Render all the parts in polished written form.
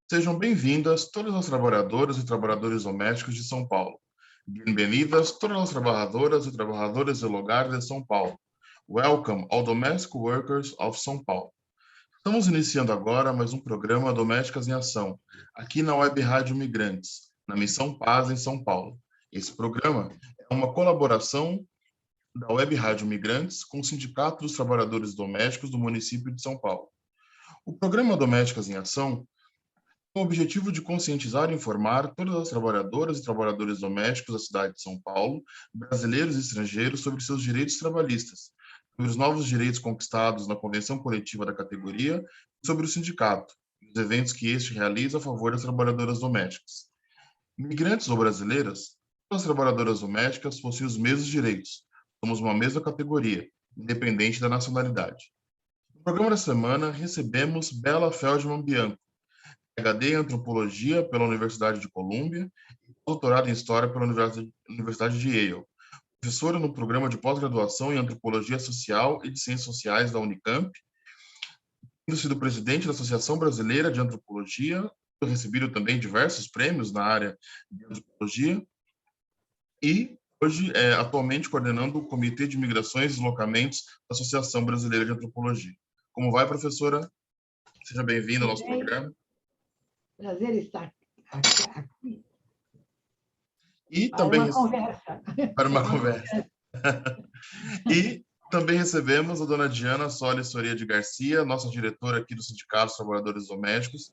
Sejam bem-vindas todas as trabalhadoras e trabalhadores domésticos de São Paulo. Bem-vindas todas as trabalhadoras e trabalhadores do lugar de São Paulo. Welcome all domestic workers of São Paulo. Estamos iniciando agora mais um programa Domésticas em Ação, aqui na Web Rádio Migrantes, na Missão Paz em São Paulo. Esse programa é uma colaboração da Web Rádio Migrantes com o Sindicato dos Trabalhadores Domésticos do município de São Paulo. O programa Domésticas em Ação com o objetivo de conscientizar e informar todas as trabalhadoras e trabalhadores domésticos da cidade de São Paulo, brasileiros e estrangeiros, sobre seus direitos trabalhistas, sobre os novos direitos conquistados na convenção coletiva da categoria e sobre o sindicato, e os eventos que este realiza a favor das trabalhadoras domésticas. Imigrantes ou brasileiras, todas as trabalhadoras domésticas possuem os mesmos direitos, somos uma mesma categoria, independente da nacionalidade. No programa da semana, recebemos Bela Feldman Bianco, PhD em Antropologia pela Universidade de Colômbia e doutorado em História pela Universidade de Yale. Professora no programa de pós-graduação em Antropologia Social e de Ciências Sociais da Unicamp, tendo sido presidente da Associação Brasileira de Antropologia, recebido também diversos prêmios na área de antropologia, e hoje atualmente coordenando o Comitê de Migrações e Deslocamentos da Associação Brasileira de Antropologia. Como vai, professora? Seja bem-vinda ao nosso programa. Prazer estar aqui. E para também uma conversa. Para uma conversa. E também recebemos a dona Diana Solis Soria de Garcia, nossa diretora aqui do Sindicato dos Trabalhadores Domésticos,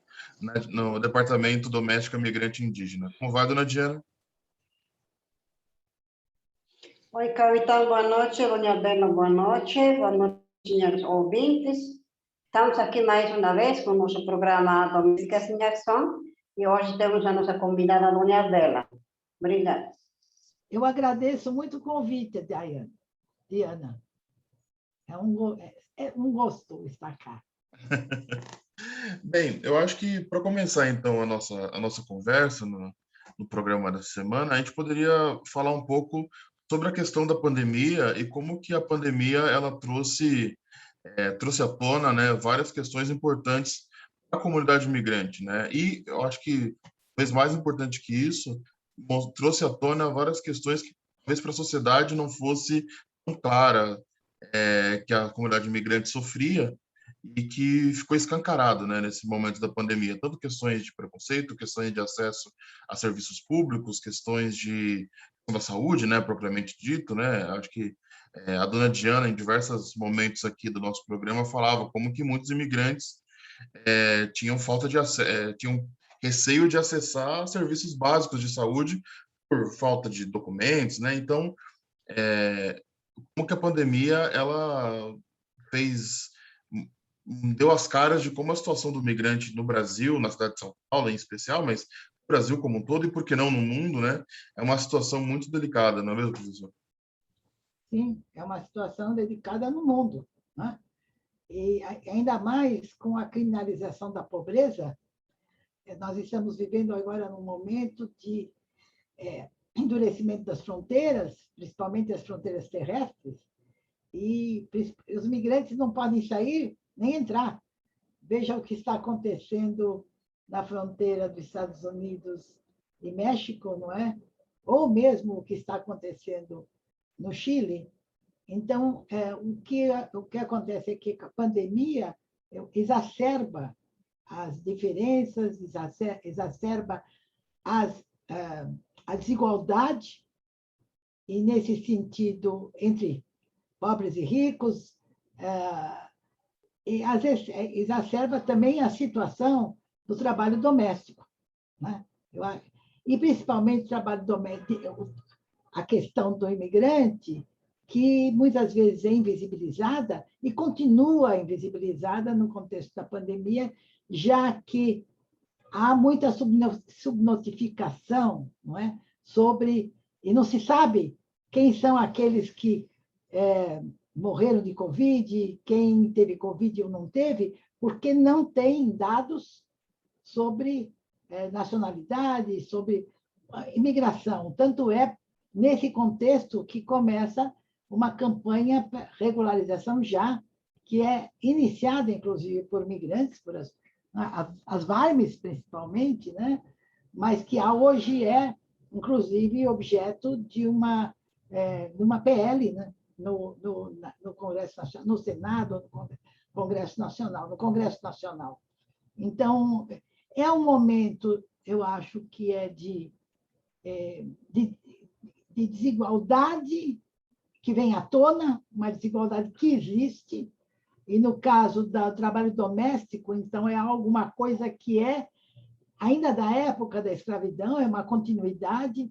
no Departamento Doméstica Migrante Indígena. Como vai, dona Diana? Oi, capitão, boa noite. Dona Bela, boa noite, senhores ouvintes. Estamos aqui mais uma vez com o nosso programa Domésticas em Ação e hoje temos a nossa convidada, Dona Bela. Obrigada. Eu agradeço muito o convite, Diana. É um gosto estar cá. Bem, eu acho que para começar então a nossa conversa no programa da semana, a gente poderia falar um pouco sobre a questão da pandemia e como que a pandemia ela trouxe à tona, né, várias questões importantes para a comunidade imigrante, né? E eu acho que talvez mais importante que isso, trouxe à tona várias questões que talvez para a sociedade não fosse tão clara, que a comunidade imigrante sofria e que ficou escancarado, né, nesse momento da pandemia. Tanto questões de preconceito, questões de acesso a serviços públicos, questões da saúde, né, propriamente dito, né? Acho que a dona Diana, em diversos momentos aqui do nosso programa, falava como que muitos imigrantes tinham tinham receio de acessar serviços básicos de saúde por falta de documentos, né? Então, como que a pandemia ela fez deu as caras de como a situação do migrante no Brasil, na cidade de São Paulo em especial, mas no Brasil como um todo e por que não no mundo, né? É uma situação muito delicada, não é mesmo, professor? Sim, é uma situação delicada no mundo, né? E ainda mais com a criminalização da pobreza, nós estamos vivendo agora num momento de endurecimento das fronteiras, principalmente as fronteiras terrestres, e os migrantes não podem sair nem entrar. Veja o que está acontecendo na fronteira dos Estados Unidos e México, não é? Ou mesmo o que está acontecendo no Chile. Então, o que acontece é que a pandemia exacerba as diferenças, exacerba a desigualdade, e, nesse sentido, entre pobres e ricos, e às vezes exacerba também a situação do trabalho doméstico, né? E, principalmente, o trabalho doméstico, a questão do imigrante, que muitas vezes é invisibilizada e continua invisibilizada no contexto da pandemia, já que há muita subnotificação, não é? E não se sabe quem são aqueles que morreram de Covid, quem teve Covid ou não teve, porque não tem dados sobre nacionalidade, sobre imigração. Tanto é nesse contexto que começa uma campanha para regularização já, que é iniciada, inclusive, por migrantes, por as Varmes, principalmente, né? Mas que hoje é, inclusive, objeto de uma PL, né? No Congresso Nacional, no Senado, no Congresso Nacional, no Congresso Nacional. Então, é um momento, eu acho que é de desigualdade que vem à tona, uma desigualdade que existe, e no caso do trabalho doméstico, então, é alguma coisa que é ainda da época da escravidão, é uma continuidade,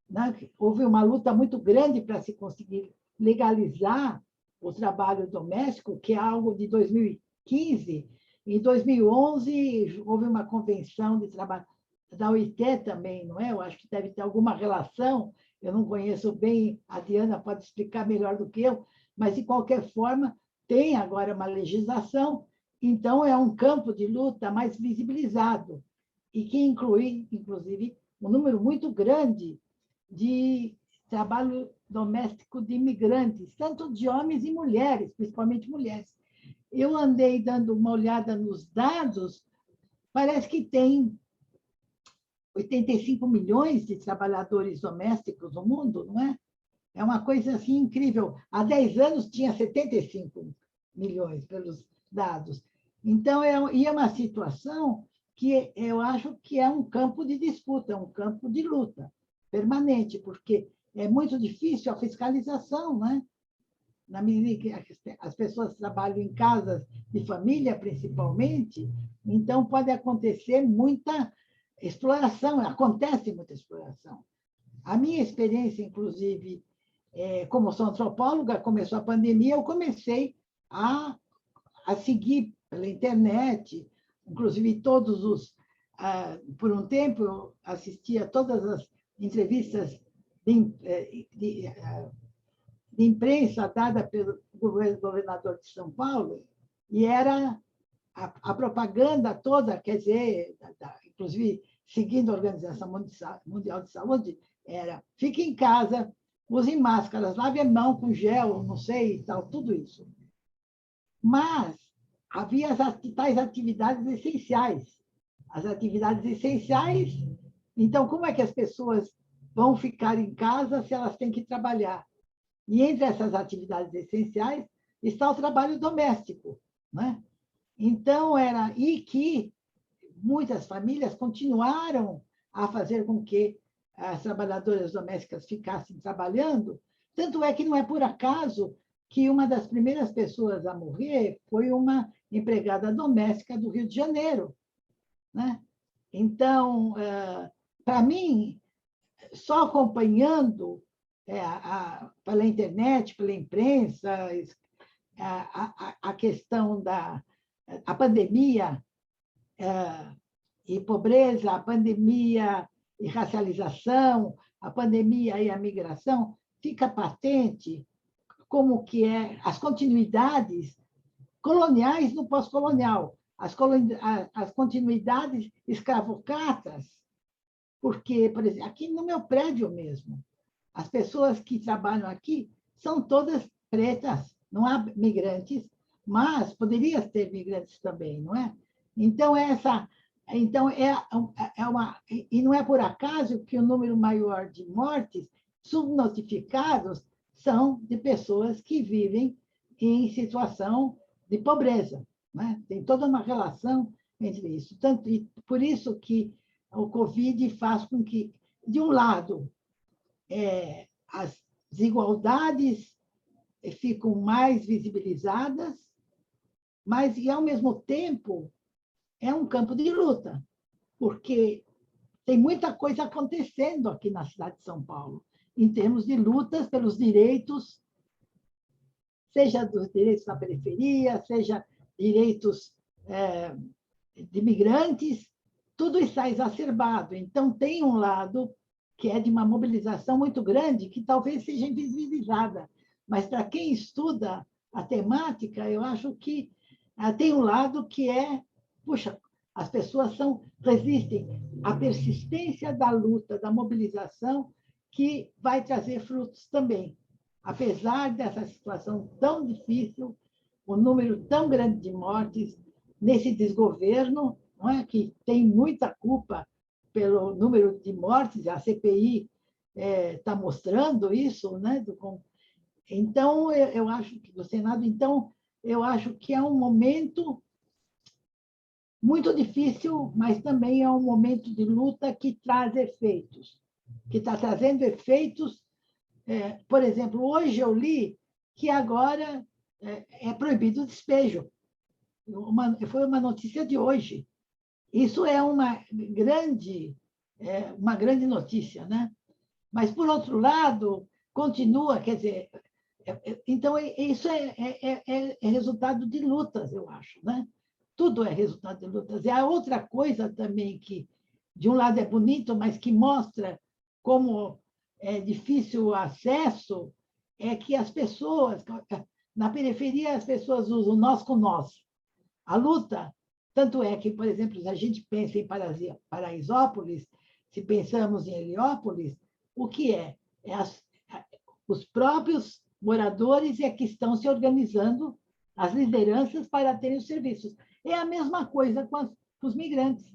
né? Houve uma luta muito grande para se conseguir legalizar o trabalho doméstico, que é algo de 2015. Em 2011, houve uma convenção de trabalho da OIT também, não é? Eu acho que deve ter alguma relação, eu não conheço bem, a Diana pode explicar melhor do que eu, mas, de qualquer forma, tem agora uma legislação, então é um campo de luta mais visibilizado, e que inclui, inclusive, um número muito grande de trabalho doméstico de imigrantes, tanto de homens e mulheres, principalmente mulheres. Eu andei dando uma olhada nos dados, parece que tem 85 milhões de trabalhadores domésticos no mundo, não é? É uma coisa assim incrível. Há 10 anos tinha 75 milhões pelos dados. Então, é uma situação que eu acho que é um campo de disputa, um campo de luta permanente, porque é muito difícil a fiscalização, né? Na medida que as pessoas trabalham em casas de família, principalmente, então pode acontecer muita exploração, acontece muita exploração. A minha experiência, inclusive, como sou antropóloga, começou a pandemia, eu comecei a seguir pela internet, inclusive por um tempo, eu assistia todas as entrevistas de imprensa dada pelo governador de São Paulo, e era a propaganda toda, quer dizer, inclusive seguindo a Organização Mundial de Saúde, era: fique em casa, use máscaras, lave a mão com gel, não sei, e tal, tudo isso. Mas havia as tais atividades essenciais. As atividades essenciais, então, como é que as pessoas vão ficar em casa se elas têm que trabalhar? E entre essas atividades essenciais está o trabalho doméstico, né? Então, e que muitas famílias continuaram a fazer com que as trabalhadoras domésticas ficassem trabalhando, tanto é que não é por acaso que uma das primeiras pessoas a morrer foi uma empregada doméstica do Rio de Janeiro, né? Então, para mim, só acompanhando pela internet, pela imprensa, a questão da pandemia e pobreza, a pandemia e racialização, a pandemia e a migração, fica patente como que as continuidades coloniais no pós-colonial, as continuidades escravocratas, porque, por exemplo, aqui no meu prédio mesmo, as pessoas que trabalham aqui são todas pretas, não há migrantes, mas poderia ter migrantes também, não é? Então, e não é por acaso que o número maior de mortes subnotificados são de pessoas que vivem em situação de pobreza, né? Tem toda uma relação entre isso. E por isso que o Covid faz com que, de um lado, as desigualdades ficam mais visibilizadas, mas, e ao mesmo tempo, é um campo de luta, porque tem muita coisa acontecendo aqui na cidade de São Paulo, em termos de lutas pelos direitos, seja dos direitos na periferia, seja direitos de migrantes, tudo está exacerbado. Então, tem um lado que é de uma mobilização muito grande, que talvez seja invisibilizada, mas para quem estuda a temática, eu acho que tem um lado que puxa, as pessoas resistem à persistência da luta, da mobilização, que vai trazer frutos também. Apesar dessa situação tão difícil, o número tão grande de mortes, nesse desgoverno, não é? Que tem muita culpa pelo número de mortes, a CPI está mostrando isso, né? Então, eu acho que do Senado, então, eu acho que é um momento muito difícil, mas também é um momento de luta que traz efeitos, que está trazendo efeitos. Por exemplo, hoje eu li que agora é proibido o despejo. Foi uma notícia de hoje. Isso é uma grande notícia, né? Mas, por outro lado, continua, quer dizer, então isso é resultado de lutas, eu acho, né? Tudo é resultado de lutas. E a outra coisa também que, de um lado, é bonito, mas que mostra como é difícil o acesso, é que as pessoas, na periferia, as pessoas usam nós com nós. A luta, tanto é que, por exemplo, se a gente pensa em Paraisópolis, se pensamos em Heliópolis, o que é? Os próprios moradores é que estão se organizando, as lideranças, para terem os serviços. É a mesma coisa com os migrantes.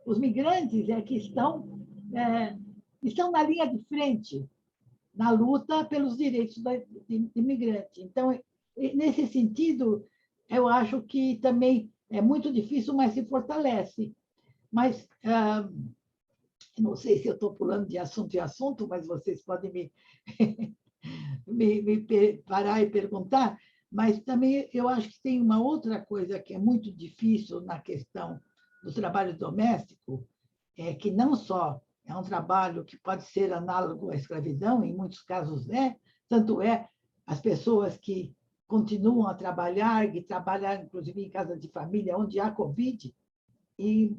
Os migrantes é que estão na linha de frente na luta pelos direitos de imigrante. Então, nesse sentido, eu acho que também é muito difícil, mas se fortalece. Mas não sei se eu estou pulando de assunto em assunto, mas vocês podem me parar e perguntar. Mas também eu acho que tem uma outra coisa que é muito difícil na questão do trabalho doméstico, que não só é um trabalho que pode ser análogo à escravidão, em muitos casos tanto as pessoas que continuam a trabalhar, que trabalham, inclusive, em casa de família, onde há Covid. E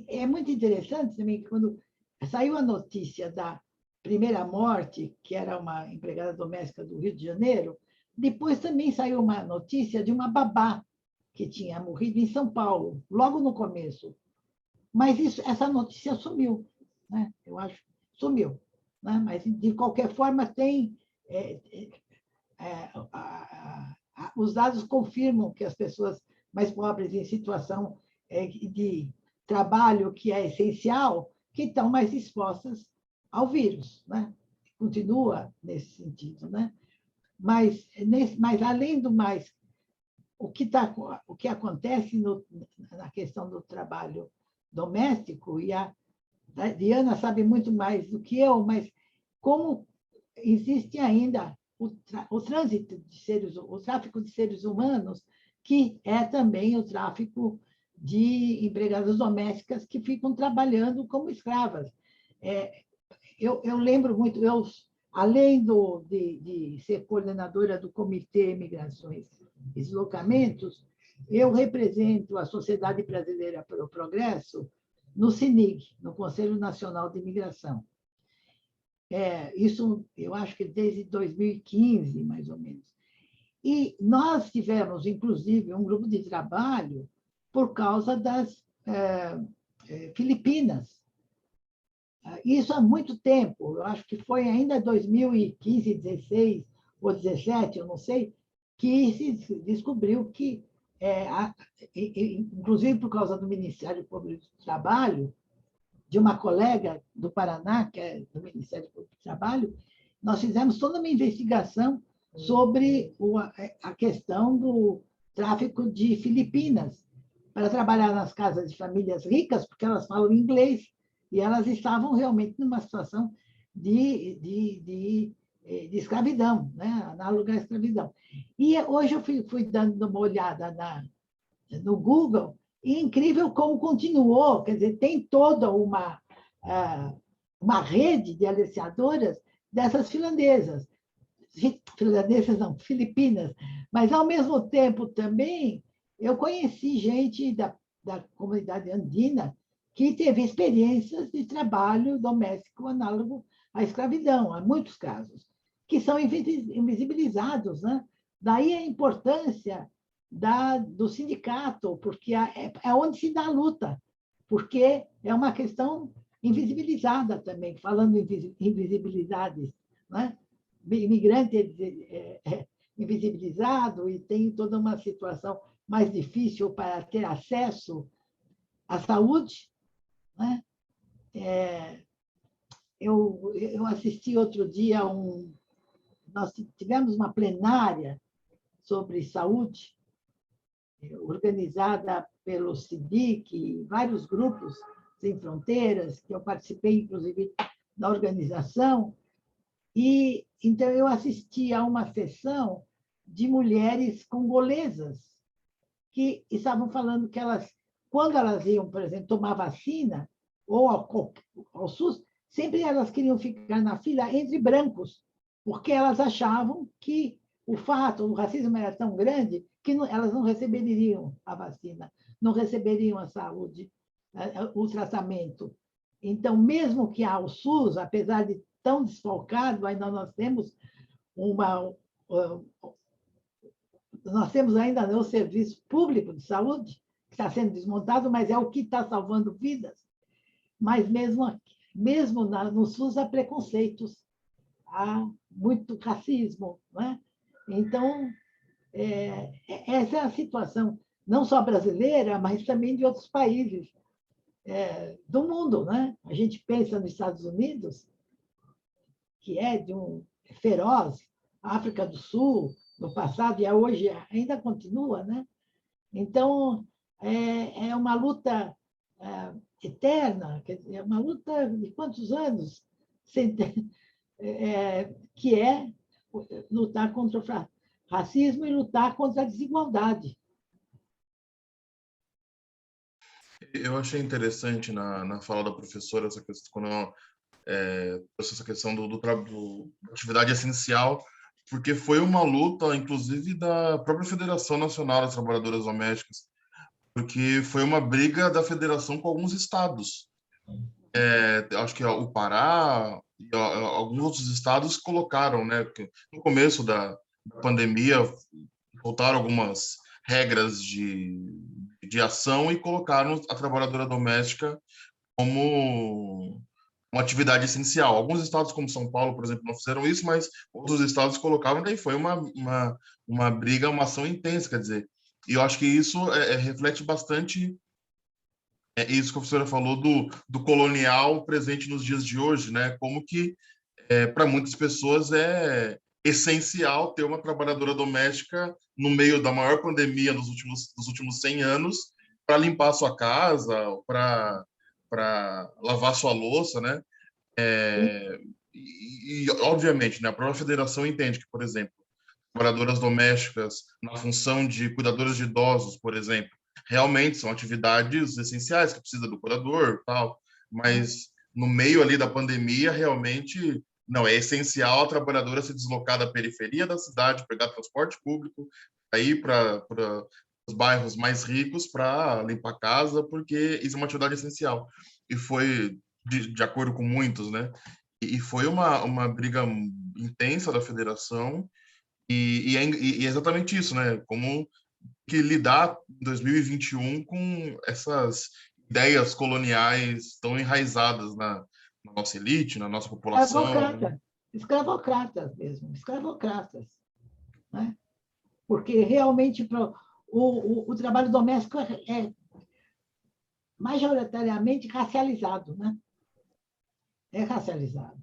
é muito interessante também que, quando saiu a notícia da primeira morte, que era uma empregada doméstica do Rio de Janeiro, depois também saiu uma notícia de uma babá que tinha morrido em São Paulo, logo no começo. Mas essa notícia sumiu, né? Eu acho, sumiu. Né? Mas, de qualquer forma, tem... os dados confirmam que as pessoas mais pobres, em situação de trabalho que é essencial, que estão mais expostas ao vírus. Né? Continua nesse sentido. Né? Mas, além do mais, o que acontece na questão do trabalho doméstico, e a Diana sabe muito mais do que eu, mas como existe ainda o trânsito de o tráfico de seres humanos, que é também o tráfico de empregadas domésticas que ficam trabalhando como escravas. Eu lembro muito, além de ser coordenadora do Comitê Migrações e Deslocamentos, eu represento a Sociedade Brasileira para o Progresso no CNIG, no Conselho Nacional de Imigração. Isso, eu acho que desde 2015, mais ou menos. E nós tivemos, inclusive, um grupo de trabalho por causa das Filipinas. Isso há muito tempo, eu acho que foi ainda 2015, 16 ou 17, eu não sei, que se descobriu que, inclusive por causa do Ministério Público do Trabalho, de uma colega do Paraná, que é do Ministério Público do Trabalho, nós fizemos toda uma investigação sobre a questão do tráfico de Filipinas para trabalhar nas casas de famílias ricas, porque elas falam inglês, e elas estavam realmente numa situação de escravidão, né? Análoga à escravidão. E hoje eu fui dando uma olhada no Google, e é incrível como continuou, quer dizer, tem toda uma rede de aliciadoras dessas finlandesas não, filipinas, mas, ao mesmo tempo, também, eu conheci gente da comunidade andina que teve experiências de trabalho doméstico análogo à escravidão, há muitos casos, que são invisibilizados. Né? Daí a importância do sindicato, porque é onde se dá a luta, porque é uma questão invisibilizada também, falando em invisibilidades, né? Imigrante invisibilizado e tem toda uma situação mais difícil para ter acesso a saúde, né? Eu assisti outro dia nós tivemos uma plenária sobre saúde, organizada pelo CIDIC, vários grupos sem fronteiras, que eu participei, inclusive, da organização, e então eu assisti a uma sessão de mulheres congolesas que estavam falando que quando elas iam, por exemplo, tomar vacina ou ao SUS, sempre elas queriam ficar na fila entre brancos, porque elas achavam que o racismo era tão grande que elas não receberiam a vacina, não receberiam a saúde, o tratamento. Então, mesmo que o SUS, apesar de tão desfalcado, ainda nós temos ainda o serviço público de saúde, que está sendo desmontado, mas é o que está salvando vidas. Mas mesmo no SUS há preconceitos, há muito racismo, né? Então, essa é a situação, não só brasileira, mas também de outros países do mundo, né? A gente pensa nos Estados Unidos, que é de feroz, África do Sul, no passado e hoje ainda continua, né? Então, é uma luta eterna, quer dizer, é uma luta de quantos anos? Que é lutar contra o racismo e lutar contra a desigualdade. Eu achei interessante na fala da professora essa questão, quando essa questão da atividade essencial, porque foi uma luta, inclusive, da própria Federação Nacional das Trabalhadoras Domésticas, porque foi uma briga da federação com alguns estados. Acho que o Pará e alguns outros estados colocaram, né, que no começo da pandemia, voltaram algumas regras de ação e colocaram a trabalhadora doméstica como uma atividade essencial. Alguns estados, como São Paulo, por exemplo, não fizeram isso, mas outros estados colocavam, daí foi uma briga, uma ação intensa, quer dizer. E eu acho que isso reflete bastante isso que a professora falou do colonial presente nos dias de hoje, né? Como que, para muitas pessoas, é essencial ter uma trabalhadora doméstica no meio da maior pandemia dos últimos 100 anos para limpar a sua casa, para lavar sua louça, né? Obviamente, né, a própria federação entende que, por exemplo, trabalhadoras domésticas na função de cuidadoras de idosos, por exemplo, realmente são atividades essenciais que precisa do cuidador, tal, mas no meio ali da pandemia, realmente não é essencial a trabalhadora se deslocar da periferia da cidade, pegar transporte público, ir para os bairros mais ricos para limpar a casa, porque isso é uma atividade essencial. E foi de acordo com muitos, né? E foi uma briga intensa da federação, e é exatamente isso, né? Como que lidar em 2021 com essas ideias coloniais tão enraizadas na nossa elite, na nossa população. Escravocratas mesmo, escravocratas, né? Porque realmente o trabalho doméstico é majoritariamente racializado, né? É racializado.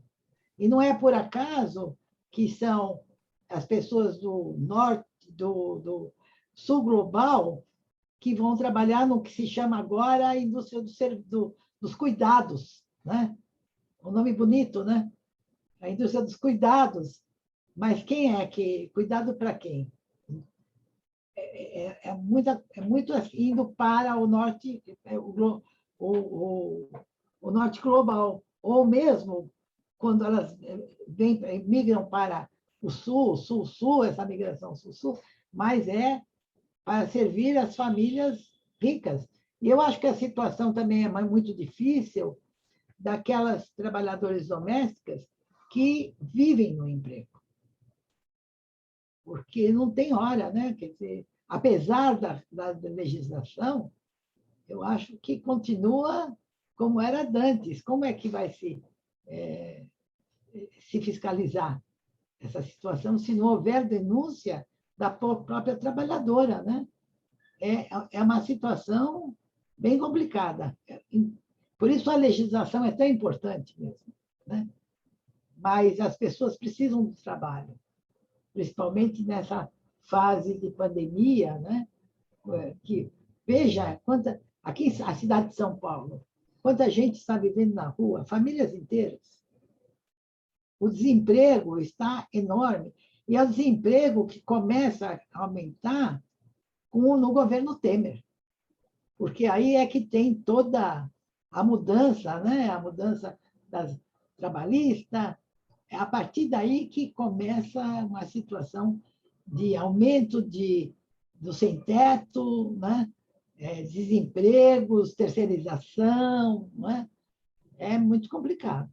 E não é por acaso que são as pessoas do norte, do sul global, que vão trabalhar no que se chama agora a indústria dos cuidados, né? Um nome bonito, né? A indústria dos cuidados. Mas quem é que... Cuidado para quem? É muito indo para o norte, o norte global. Ou mesmo quando elas migram para o sul, essa migração sul-sul, mas é para servir as famílias ricas. E eu acho que a situação também é muito difícil daquelas trabalhadoras domésticas que vivem no emprego. Porque não tem hora, né? Quer dizer, apesar da legislação, eu acho que continua como era antes. Como é que vai se fiscalizar essa situação se não houver denúncia da própria trabalhadora, né? É uma situação bem complicada. Por isso a legislação é tão importante mesmo, né? Mas as pessoas precisam do trabalho, principalmente nessa fase de pandemia, né? Que veja aqui a cidade de São Paulo, quanta gente está vivendo na rua, famílias inteiras. O desemprego está enorme e é o desemprego que começa a aumentar no governo Temer, porque aí é que tem toda a mudança, né? A mudança das trabalhista. É a partir daí que começa uma situação de aumento do sem-teto, né? Desempregos, terceirização, né? É muito complicado.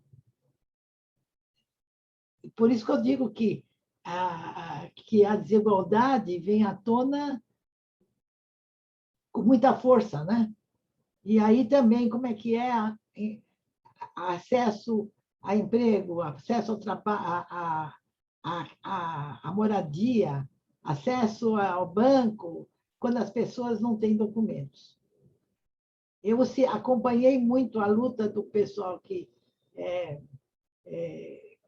Por isso que eu digo que a desigualdade vem à tona com muita força, né? E aí também, como é que é acesso a emprego, acesso à moradia, acesso ao banco, quando as pessoas não têm documentos. Eu acompanhei muito a luta do pessoal que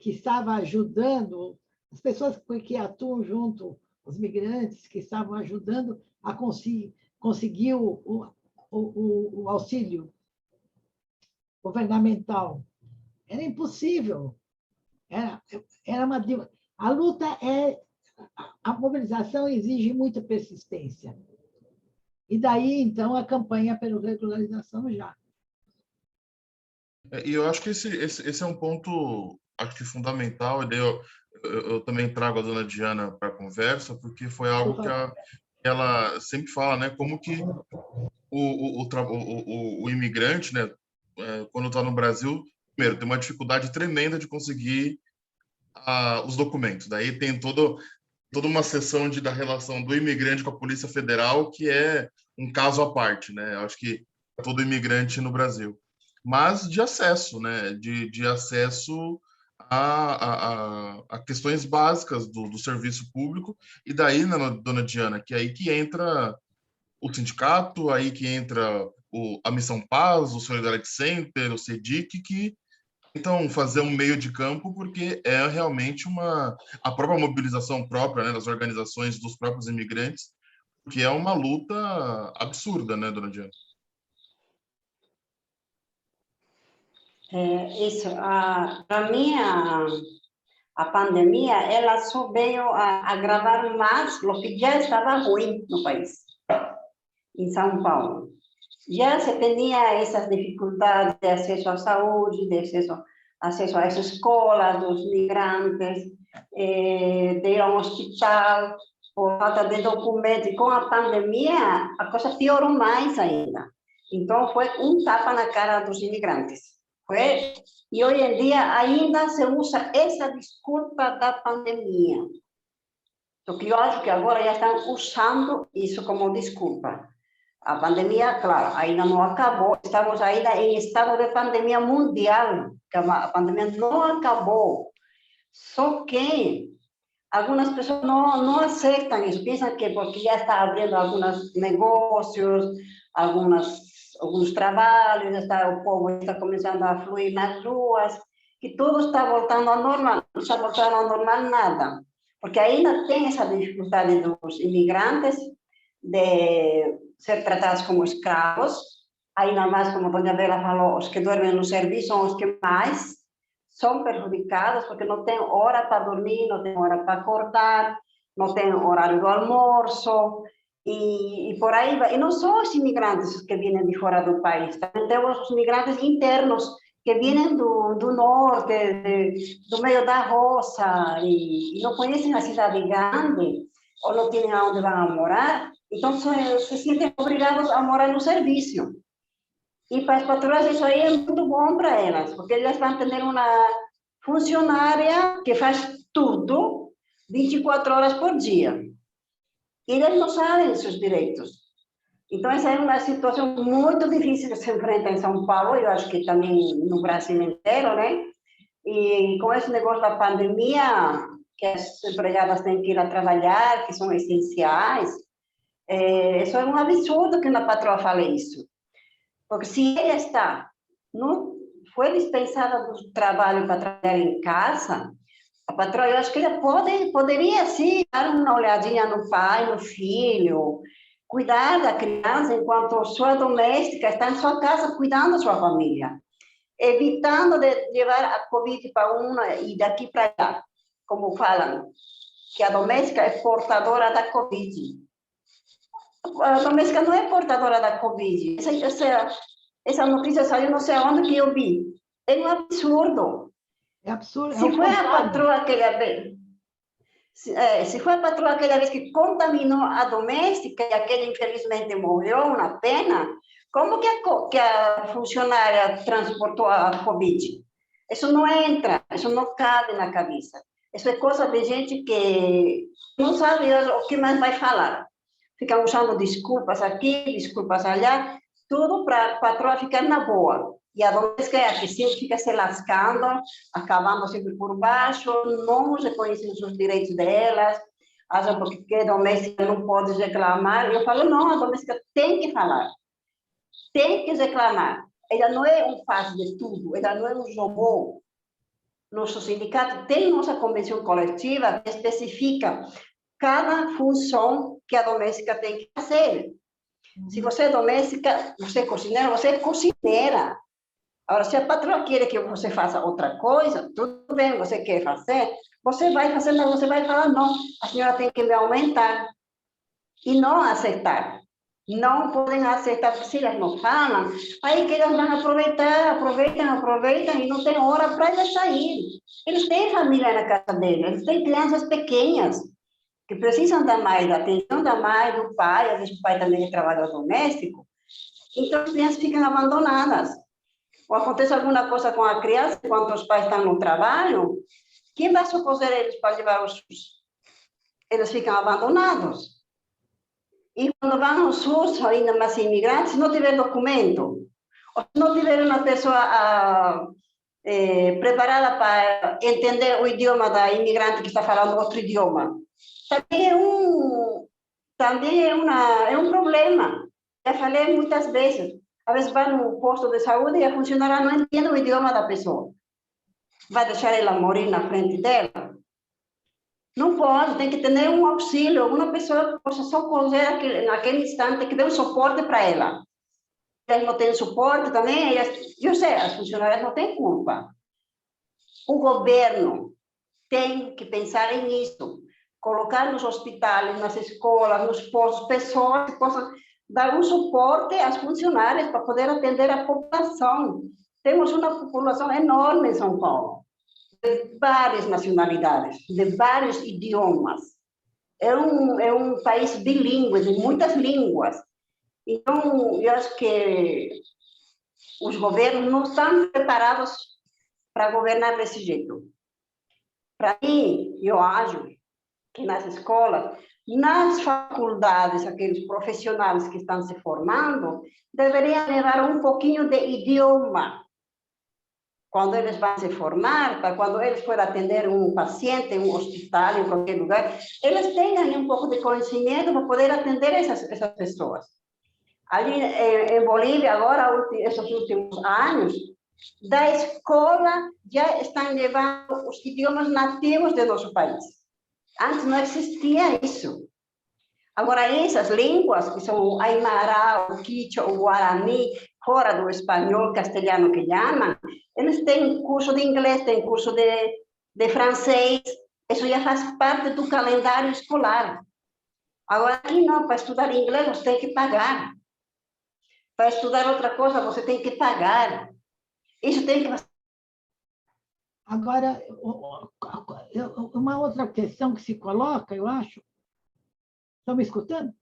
estava ajudando, as pessoas que atuam junto, os migrantes que estavam ajudando a conseguir o auxílio governamental. Era impossível. Era a luta a mobilização exige muita persistência. E daí, então, a campanha pela regularização já. E eu acho que esse é um ponto, acho que fundamental, e daí eu também trago a dona Diana para a conversa, porque foi algo que ela sempre fala, né? Como que o imigrante, né, quando está no Brasil, primeiro, tem uma dificuldade tremenda de conseguir os documentos. Daí tem toda uma seção da relação do imigrante com a Polícia Federal, que é um caso à parte, né? Eu acho que todo imigrante no Brasil. Mas de acesso, né? De acesso a questões básicas do serviço público. E daí, né, dona Diana, que é aí que entra o sindicato, aí que entra a Missão Paz, o Solidarity Center, o CEDIC, que tentam fazer um meio de campo, porque é realmente a própria mobilização própria, né, das organizações dos próprios imigrantes, que é uma luta absurda, né, dona Diana? Isso. Para mim, a pandemia, ela só veio a agravar mais o que já estava ruim no país, em São Paulo. Já se tinha essas dificuldades de acesso à saúde, de acesso às escolas dos migrantes, de ir a um hospital, por falta de documentos. E com a pandemia, a coisa piorou mais ainda. Então, foi um tapa na cara dos imigrantes. E hoje em dia ainda se usa essa desculpa da pandemia. Só que eu acho que agora já estão usando isso como desculpa. A pandemia, claro, ainda não acabou. Estamos ainda em estado de pandemia mundial. A pandemia não acabou. Só que algumas pessoas não aceitam isso. Pensam que porque já está abrindo alguns negócios, alguns trabalhos, o povo está começando a fluir nas ruas, que tudo está voltando ao normal. Não está voltando ao normal nada. Porque ainda tem essa dificuldade dos imigrantes de ser tratados como escravos. Ainda mais, como a dona Bela falou, os que dormem no serviço são os que mais são prejudicados, porque não tem hora para dormir, não tem hora para acordar, não tem horário do almoço, e por aí vai. E não são os imigrantes que vêm de fora do país, também temos os imigrantes internos, que vêm do norte, do meio da roça, e não conhecem a cidade grande, ou não têm onde vão morar, então se sentem obrigados a morar no serviço. E para as patroas isso aí é muito bom para elas, porque elas vão ter uma funcionária que faz tudo 24 horas por dia. E eles não sabem seus direitos. Então, essa é uma situação muito difícil que se enfrenta em São Paulo, eu acho que também no Brasil inteiro, né? E com esse negócio da pandemia, que as empregadas têm que ir a trabalhar, que são essenciais, isso é um absurdo que uma patroa fale isso. Porque se ela está, não foi dispensada do trabalho para trabalhar em casa, a patroa, eu acho que ela poderia, sim, dar uma olhadinha no pai, no filho, cuidar da criança enquanto sua doméstica está em sua casa cuidando da sua família, evitando de levar a Covid para uma e daqui para lá, como falam, que a doméstica é portadora da Covid. A doméstica não é portadora da Covid. Essa notícia saiu não sei onde que eu vi. É um absurdo. É absurdo. Se foi a patroa aquela vez, se foi a patroa aquela vez que contaminou a doméstica e aquele infelizmente morreu, uma pena, como que a funcionária transportou a Covid? Isso não entra, isso não cabe na cabeça. Isso é coisa de gente que não sabe o que mais vai falar. Ficam usando desculpas aqui, desculpas allá, tudo para a patroa ficar na boa. E a doméstica é a que sempre fica se lascando, acabando sempre por baixo, não reconhecem os direitos delas, acham porque a doméstica não pode reclamar. Eu falo, não, a doméstica tem que falar, tem que reclamar. Ela não é um faz de tudo, ela não é um robô. Nosso sindicato tem nossa convenção coletiva que especifica cada função que a doméstica tem que fazer. Se você é doméstica, você é cozinheira, você é cozinheira. Agora, se a patroa quer que você faça outra coisa, tudo bem, você quer fazer, você vai fazer, mas você vai falar, não, a senhora tem que me aumentar. E não aceitar. Não podem aceitar, porque se elas não falam, aí que elas vão aproveitar, aproveitam, e não tem hora para elas sair. Eles têm família na casa deles, eles têm crianças pequenas, que precisam da atenção da mãe, do pai, às vezes o pai também é trabalhador doméstico, então as crianças ficam abandonadas. Ou acontece alguma coisa com a criança, enquanto os pais estão no trabalho, quem vai socorrer eles para levar os filhos? Eles ficam abandonados. E quando vão ao SUS, ainda mais imigrantes, se não tiver documento, ou se não tiver uma pessoa preparada para entender o idioma da imigrante que está falando outro idioma, também é um problema. Já falei muitas vezes. Às vezes vai no posto de saúde e a funcionária não entende o idioma da pessoa. Vai deixar ela morrer na frente dela? Não pode, tem que ter um auxílio, alguma pessoa que possa socorrer naquele instante, que dê um suporte para ela. Elas não têm suporte também, eu sei, as funcionárias não têm culpa. O governo tem que pensar nisso, colocar nos hospitais, nas escolas, nos postos, pessoas que possam dar um suporte às funcionárias para poder atender a população. Temos uma população enorme em São Paulo, de várias nacionalidades, de vários idiomas. É um país bilíngue, de muitas línguas. Então, eu acho que os governos não estão preparados para governar desse jeito. Para mim, eu acho que nas escolas, nas faculdades, aqueles profissionais que estão se formando, deveriam levar um pouquinho de idioma. Quando eles vão se formar, para quando eles forem atender um paciente em um hospital, em qualquer lugar, eles tenham um pouco de conhecimento para poder atender essas pessoas. Ali em Bolívia, agora, esses últimos anos, da escola já estão levando os idiomas nativos do nosso país. Antes não existia isso. Agora, essas línguas, que são o Aymara, o Quichua, o Guarani, fora do espanhol, castelhano que chamam, eles têm curso de inglês, têm curso de francês, isso já faz parte do calendário escolar. Agora, aqui não, para estudar inglês você tem que pagar. Para estudar outra coisa você tem que pagar. Isso tem que... Agora, uma outra questão que se coloca, eu acho... Estão me escutando?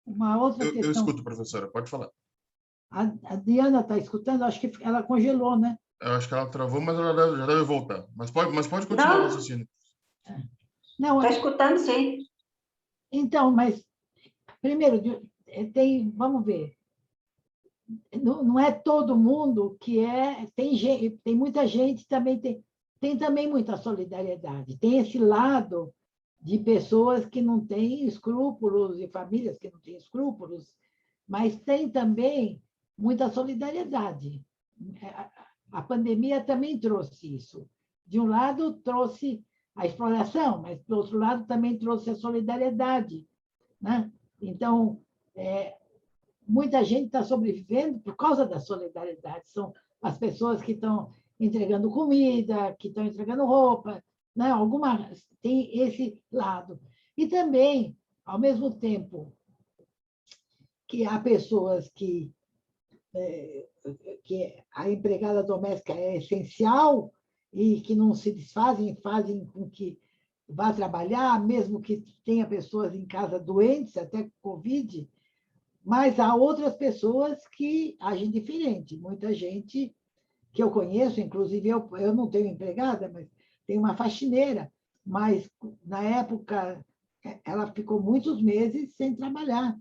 Uma outra questão... Eu escuto, professora, pode falar. A Diana está escutando? Acho que ela congelou, né? Eu acho que ela travou, mas ela já deve voltar. Mas pode continuar o raciocínio. Não, estou escutando, sim. Então, mas, primeiro, vamos ver. Não é todo mundo que é... Tem muita gente também, tem também muita solidariedade. Tem esse lado de pessoas que não têm escrúpulos e famílias que não têm escrúpulos mas tem também muita solidariedade. A pandemia também trouxe isso. De um lado, trouxe a exploração, mas, do outro lado, também trouxe a solidariedade, né? Então, muita gente está sobrevivendo por causa da solidariedade. São as pessoas que estão entregando comida, que estão entregando roupa, né? Algumas tem esse lado. E também, ao mesmo tempo que há pessoas que a empregada doméstica é essencial e que não se desfazem, fazem com que vá trabalhar, mesmo que tenha pessoas em casa doentes, até com Covid, mas há outras pessoas que agem diferente. Muita gente que eu conheço, inclusive eu não tenho empregada, mas tenho uma faxineira, mas na época ela ficou muitos meses sem trabalhar.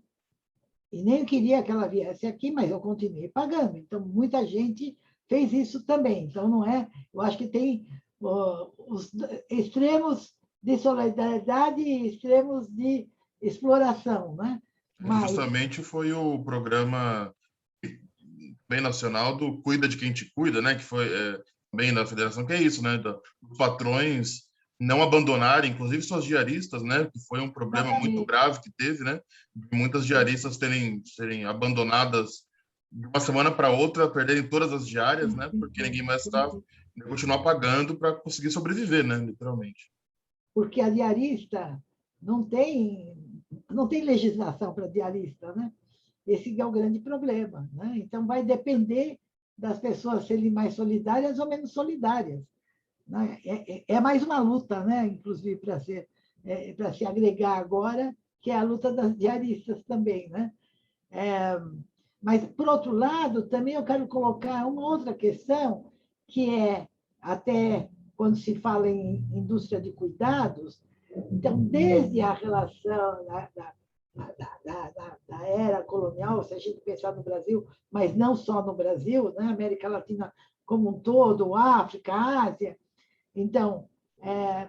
E nem queria que ela viesse aqui, mas eu continuei pagando. Então, muita gente fez isso também. Então, não é. Eu acho que tem os extremos de solidariedade e extremos de exploração, né? Mas Justamente foi o programa bem nacional do Cuida de Quem Te Cuida, né? Que foi bem da federação, que é isso, né? Dos patrões não abandonarem, inclusive suas diaristas, né? Que foi um problema muito exatamente. grave que teve, né? De muitas diaristas serem abandonadas de uma semana para outra, perderem todas as diárias, né? Porque ninguém mais estava continuar pagando para conseguir sobreviver, né? Literalmente. Porque a diarista não tem legislação para diarista, né? Esse é o grande problema, né? Então, vai depender das pessoas serem mais solidárias ou menos solidárias, né? É mais uma luta, né? Inclusive, para se agregar agora, que é a luta das diaristas também, né? Mas, por outro lado, também eu quero colocar uma outra questão, que é, até quando se fala em indústria de cuidados, então, desde a relação da era colonial, se a gente pensar no Brasil, mas não só no Brasil, né? América Latina como um todo, África, Ásia. Então,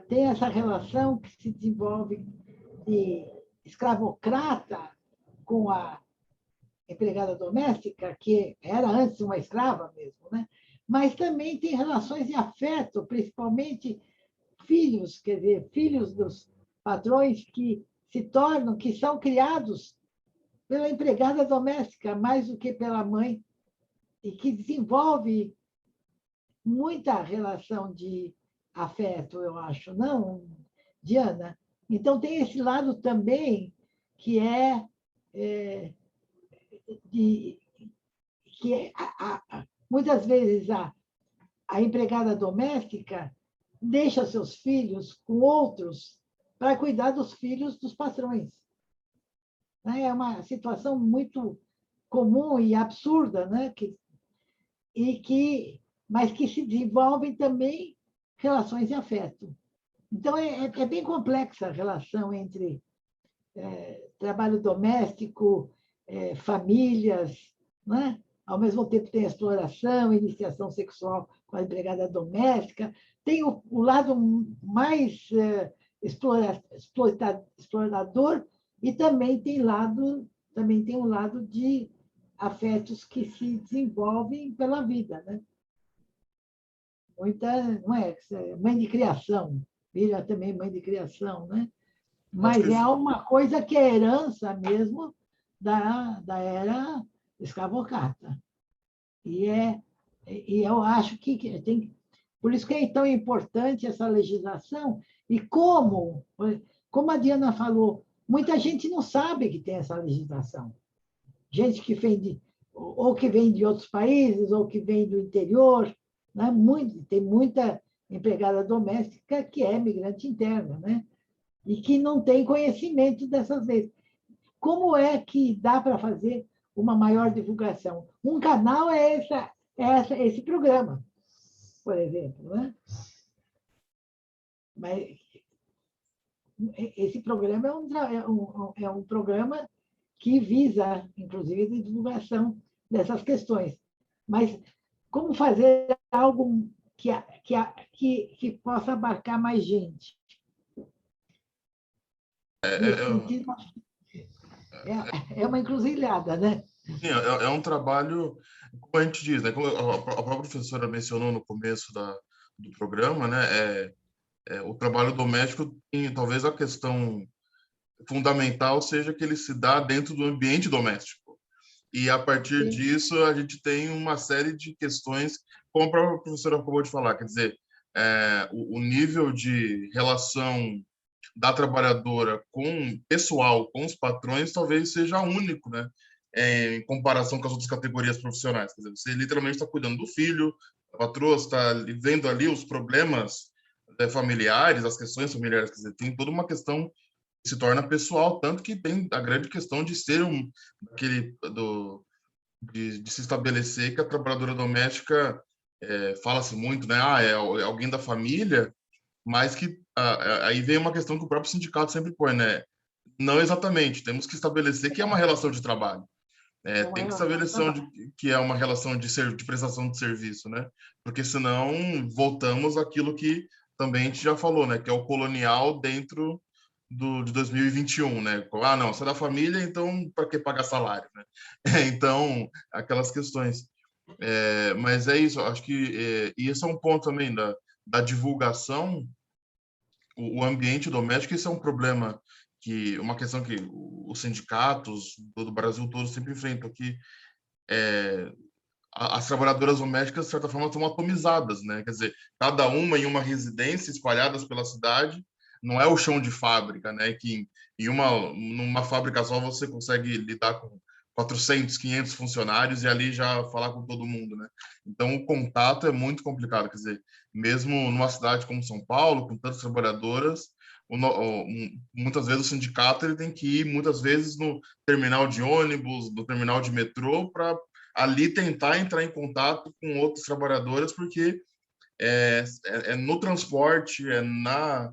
tem essa relação que se desenvolve de escravocrata com a empregada doméstica, que era antes uma escrava mesmo, né? Mas também tem relações de afeto, principalmente filhos, quer dizer, filhos dos patrões que são criados pela empregada doméstica, mais do que pela mãe, e que desenvolve muita relação de afeto, eu acho, não, Diana? Então, tem esse lado também que é de, muitas vezes a empregada doméstica deixa seus filhos com outros para cuidar dos filhos dos patrões. É uma situação muito comum e absurda, né? Mas que se desenvolvem também relações de afeto. Então, é bem complexa a relação entre trabalho doméstico, famílias, né? Ao mesmo tempo tem a exploração, iniciação sexual com a empregada doméstica, tem o lado mais explorador e também tem um lado de afetos que se desenvolvem pela vida, né? Muita, não é? Mãe de criação, filha também mãe de criação, né? Acho Mas que é uma coisa que é herança mesmo da era escravocrata. E eu acho que tem. Por isso que é tão importante essa legislação. E como a Diana falou, muita gente não sabe que tem essa legislação. Gente que vem ou que vem de outros países, ou que vem do interior, né? Tem muita empregada doméstica que é migrante interna, né? E que não tem conhecimento dessas leis. Como é que dá para fazer uma maior divulgação? Um canal é esse programa, por exemplo, né? Mas esse programa é um programa que visa, inclusive, a divulgação dessas questões. Mas como fazer algo que possa abarcar mais gente? Nesse sentido, É uma encruzilhada, né? Sim, é um trabalho, como a gente diz, né? Como a própria professora mencionou no começo do programa, né? O trabalho doméstico tem talvez a questão fundamental seja que ele se dá dentro do ambiente doméstico. E a partir Sim, disso a gente tem uma série de questões, como a própria professora acabou de falar, quer dizer, o nível de relação da trabalhadora com pessoal, com os patrões, talvez seja único, né? Em comparação com as outras categorias profissionais. Quer dizer, você literalmente está cuidando do filho, a patroa está vendo ali os problemas familiares, as questões familiares. Quer dizer, tem toda uma questão que se torna pessoal, tanto que tem a grande questão de ser de se estabelecer que a trabalhadora doméstica fala-se muito, né? É alguém da família, mas que aí vem uma questão que o próprio sindicato sempre põe, né? Não exatamente, temos que estabelecer que é uma relação de trabalho. é uma Tem que relação de estabelecer trabalho. que é uma relação de prestação de serviço, né? Porque senão voltamos àquilo que também a gente já falou, né? Que é o colonial dentro de 2021, né? Ah, não, você é da família, então para que pagar salário, né? Então, aquelas questões. Mas é isso, acho que e esse é um ponto também da divulgação, o ambiente doméstico, isso é um problema uma questão que os sindicatos do Brasil todo sempre enfrentam, que as trabalhadoras domésticas, de certa forma, estão atomizadas, né? Quer dizer, cada uma em uma residência espalhadas pela cidade, não é o chão de fábrica, né? Que numa fábrica só você consegue lidar com 400, 500 funcionários e ali já falar com todo mundo, né? Então, o contato é muito complicado, quer dizer, mesmo numa cidade como São Paulo, com tantas trabalhadoras, muitas vezes o sindicato ele tem que ir, muitas vezes, no terminal de ônibus, no terminal de metrô, para ali tentar entrar em contato com outros trabalhadores, porque é no transporte, é na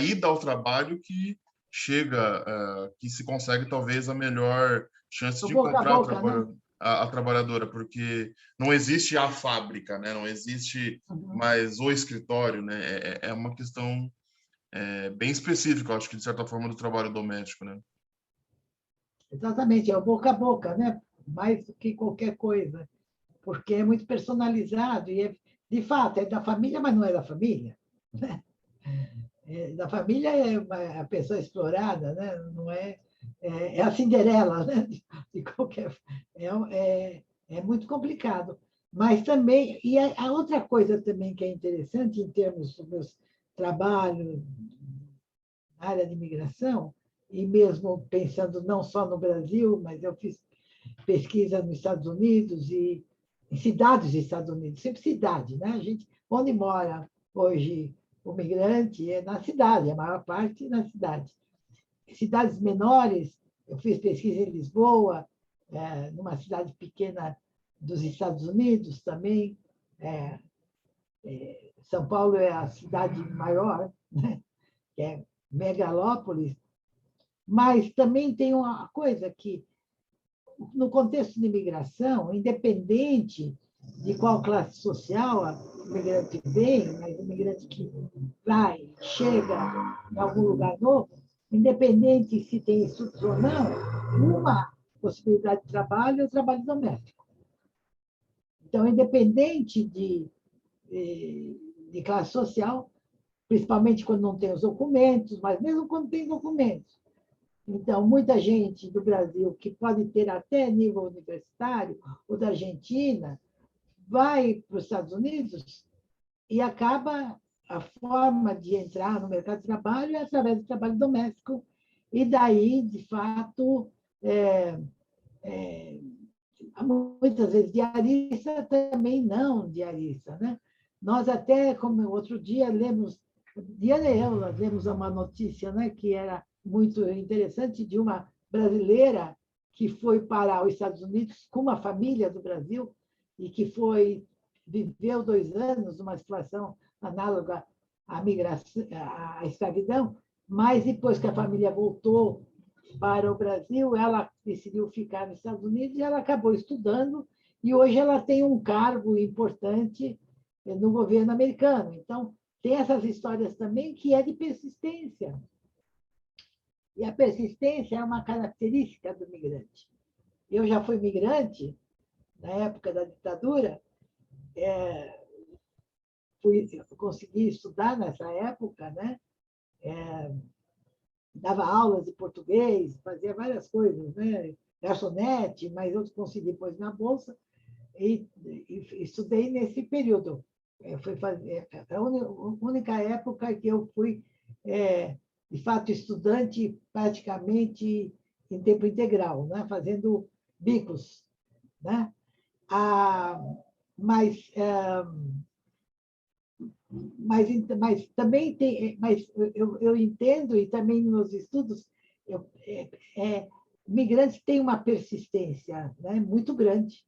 ida ao trabalho que chega, que se consegue talvez a melhor chance O de boca a encontrar boca, né? a trabalhadora, porque não existe a fábrica, né? Não existe Uhum. mais o escritório, né? É uma questão bem específica, eu acho que de certa forma, do trabalho doméstico, né? Exatamente, é o boca a boca, né? Mais do que qualquer coisa, porque é muito personalizado e, de fato, é da família, mas não é da família. Né? Da família é a pessoa explorada, né? Não é a Cinderela, né? De qualquer é muito complicado. Mas também, e a outra coisa também que é interessante em termos do meu trabalho na área de imigração, e mesmo pensando não só no Brasil, mas eu fiz pesquisa nos Estados Unidos e em cidades dos Estados Unidos, sempre cidade, né? A gente, onde mora hoje o migrante é na cidade, a maior parte na cidade. Cidades menores, eu fiz pesquisa em Lisboa, numa cidade pequena dos Estados Unidos também. São Paulo é a cidade maior, né? Que é megalópolis, mas também tem uma coisa que no contexto de imigração, independente de qual classe social o migrante vem, mas o migrante que vai, chega em algum lugar novo, independente se tem estudos ou não, uma possibilidade de trabalho é o trabalho doméstico. Então, independente de classe social, principalmente quando não tem os documentos, mas mesmo quando tem documentos, então, muita gente do Brasil, que pode ter até nível universitário, ou da Argentina, vai para os Estados Unidos e acaba a forma de entrar no mercado de trabalho é através do trabalho doméstico. E daí, de fato, muitas vezes diarista, também não diarista. Né? Nós até, como outro dia, lemos, Diana e eu, nós lemos uma notícia, né, que era muito interessante, de uma brasileira que foi para os Estados Unidos com uma família do Brasil e que viveu 2 anos numa situação análoga à migração, à escravidão, mas depois que a família voltou para o Brasil, ela decidiu ficar nos Estados Unidos e ela acabou estudando e hoje ela tem um cargo importante no governo americano. Então, tem essas histórias também que é de persistência. E a persistência é uma característica do migrante. Eu já fui migrante na época da ditadura, consegui estudar nessa época, né? Dava aulas de português, fazia várias coisas, né? Garçonete, mas eu consegui pôr na bolsa e estudei nesse período. Foi fazer, a única época que eu fui, de fato, estudante praticamente em tempo integral, né? Fazendo bicos, né? Mas, mas também tem, mas eu entendo, e também nos estudos, migrantes têm uma persistência, né, muito grande,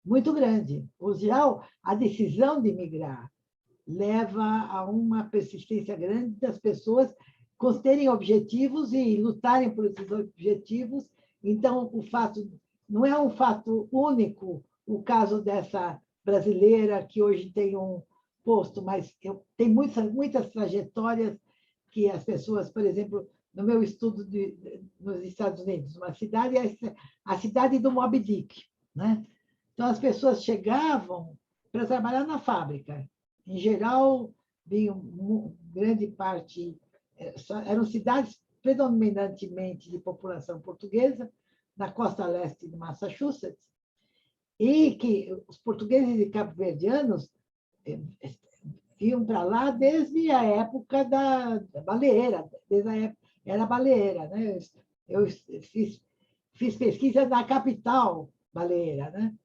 muito grande. O geral, a decisão de migrar leva a uma persistência grande das pessoas terem objetivos e lutarem por esses objetivos. Então, o fato não é um fato único, o caso dessa brasileira que hoje tem um posto, mas tem muitas trajetórias que as pessoas, por exemplo, no meu estudo nos Estados Unidos, uma cidade, a cidade do Moby Dick, né? Então, as pessoas chegavam para trabalhar na fábrica. Em geral, vinham grande parte, eram cidades predominantemente de população portuguesa, na costa leste de Massachusetts, e que os portugueses e cabo-verdianos iam para lá desde a época da baleeira, desde a época, era baleeira, né? Eu fiz pesquisa na capital baleeira, né?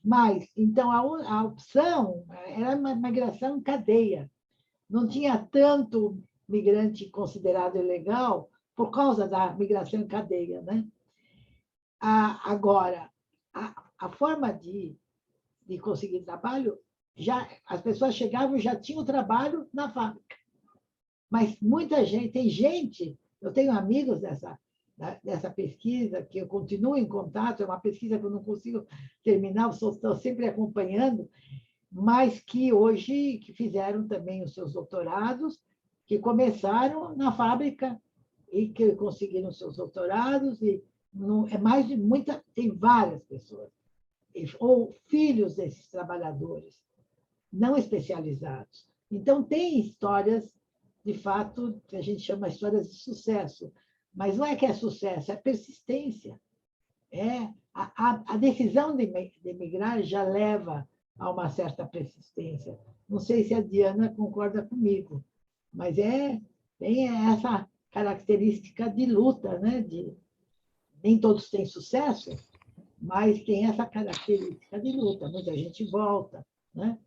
Mas, então, a opção era uma migração em cadeia. Não tinha tanto migrante considerado ilegal por causa da migração em cadeia, né? Agora, a forma de conseguir trabalho, já as pessoas chegavam e já tinham trabalho na fábrica. Mas muita gente, tem gente, eu tenho amigos dessa pesquisa, que eu continuo em contato, é uma pesquisa que eu não consigo terminar, estou sempre acompanhando, mas que hoje que fizeram também os seus doutorados, que começaram na fábrica e que conseguiram seus doutorados, e não, é mais de muita, tem várias pessoas, ou filhos desses trabalhadores, não especializados. Então, tem histórias, de fato, que a gente chama de histórias de sucesso, mas não é que é sucesso, é persistência. A decisão de migrar já leva a uma certa persistência. Não sei se a Diana concorda comigo, mas tem essa característica de luta, né? Nem todos têm sucesso, mas tem essa característica de luta. Muita gente volta, né?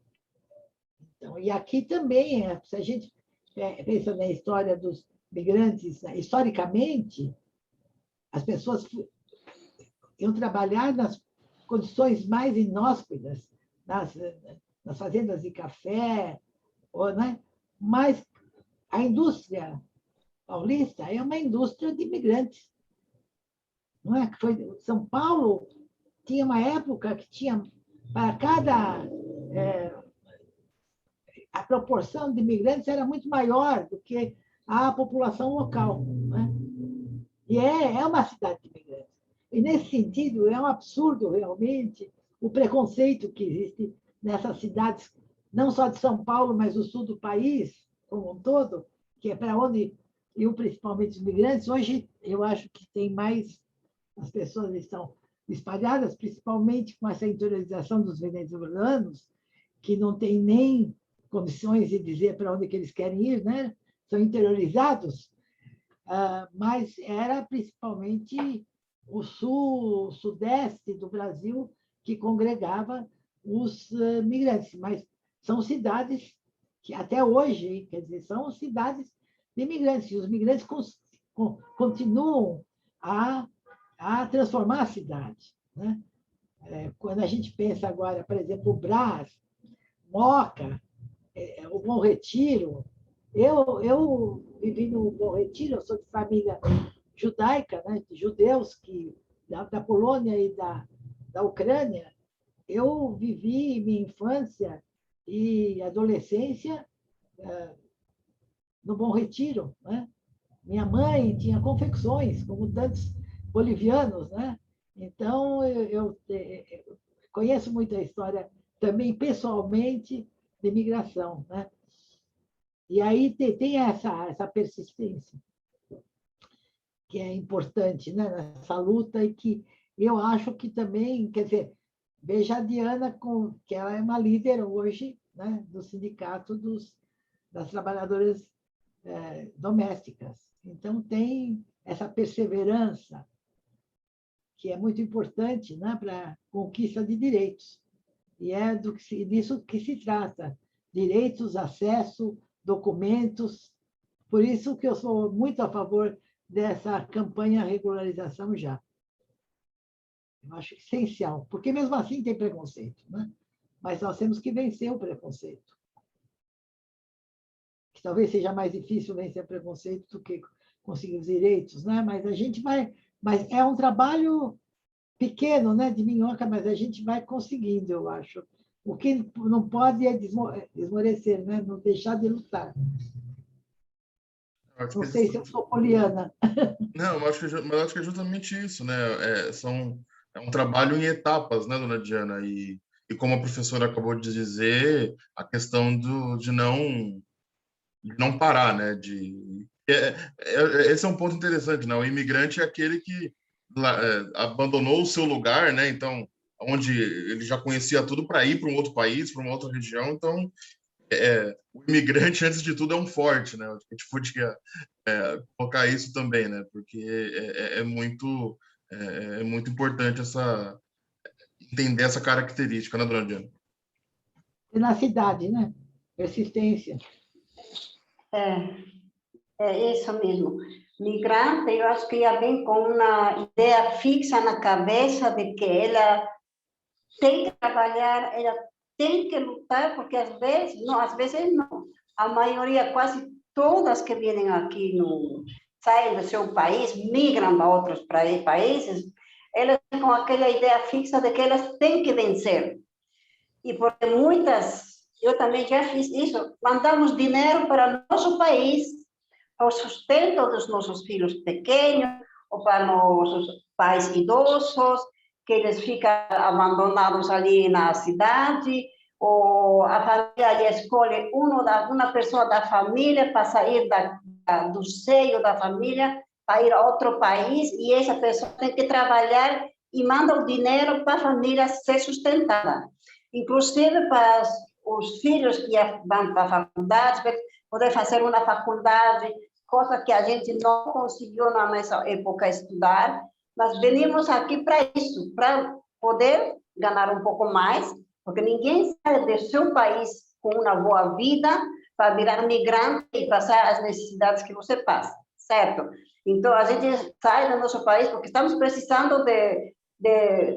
Então, e aqui também, se a gente pensa na história dos migrantes, historicamente, as pessoas iam trabalhar nas condições mais inóspitas, nas fazendas de café, né? Mas a indústria paulista é uma indústria de imigrantes. Não é? São Paulo tinha uma época que tinha, para cada... a proporção de imigrantes era muito maior do que a população local. Né? E é uma cidade de imigrantes. E, nesse sentido, é um absurdo, realmente, o preconceito que existe nessas cidades, não só de São Paulo, mas do sul do país, como um todo, que é para onde iam principalmente os migrantes. Hoje, eu acho que tem mais, as pessoas estão espalhadas, principalmente com essa interiorização dos venezuelanos, que não tem nem condições de dizer para onde que eles querem ir, né? São interiorizados, mas era principalmente o sul, o sudeste do Brasil que congregava os migrantes, mas são cidades que até hoje, quer dizer, são cidades de imigrantes, e os migrantes continuam a transformar a cidade, né? Quando a gente pensa agora, por exemplo, o Brás, Moca, o Bom Retiro. Eu vivi no Bom Retiro, eu sou de família judaica, né, de judeus da Polônia e da Ucrânia. Eu vivi minha infância e adolescência no Bom Retiro, né? Minha mãe tinha confecções, como tantos bolivianos, né? Então, eu conheço muito a história também pessoalmente de migração, né? E aí tem essa persistência, que é importante, né, nessa luta, e que eu acho que também, quer dizer, veja a Diana, que ela é uma líder hoje, né, do sindicato das trabalhadoras domésticas. Então, tem essa perseverança, que é muito importante, né, para a conquista de direitos. E é disso que se trata: direitos, acesso, documentos. Por isso que eu sou muito a favor dessa campanha regularização já. Eu acho essencial, porque mesmo assim tem preconceito, né? Mas nós temos que vencer o preconceito. Que talvez seja mais difícil vencer o preconceito do que conseguir os direitos, né? Mas a gente vai. Mas é um trabalho pequeno, né, de minhoca, mas a gente vai conseguindo, eu acho. O que não pode é esmorecer, né? Não deixar de lutar. Eu acho Não que é sei se eu sou poliana. Não, eu acho que é justamente isso, né? É um trabalho em etapas, né, dona Diana? E como a professora acabou de dizer, a questão de não parar, né? Esse é um ponto interessante, né? O imigrante é aquele que abandonou o seu lugar, né? Então, onde ele já conhecia tudo para ir para um outro país, para uma outra região. Então, o imigrante, antes de tudo, é um forte, né? A gente podia colocar isso também, né? Porque é muito importante entender essa característica, né, dona Diana? Tenacidade, né? Persistência. É isso mesmo. Migrante, eu acho que já vem com uma ideia fixa na cabeça de que ela tem que trabalhar, ela tem que lutar, porque às vezes não. A maioria, quase todas que vêm aqui, saem do seu país, migram para outros países, elas têm com aquela ideia fixa de que elas têm que vencer. E porque muitas, eu também já fiz isso, mandamos dinheiro para nosso país, para o sustento dos nossos filhos pequenos, ou para nossos pais idosos, que eles ficam abandonados ali na cidade, ou a família escolhe uma pessoa da família para sair do seio da família, para ir a outro país, e essa pessoa tem que trabalhar e manda o dinheiro para a família ser sustentada. Inclusive para os filhos que vão para a faculdade, poder fazer uma faculdade, coisa que a gente não conseguiu na nossa época estudar. Nós venimos aqui para isso, para poder ganhar um pouco mais, porque ninguém sai do seu país com uma boa vida para virar migrante e passar as necessidades que você passa, certo? Então, a gente sai do nosso país porque estamos precisando de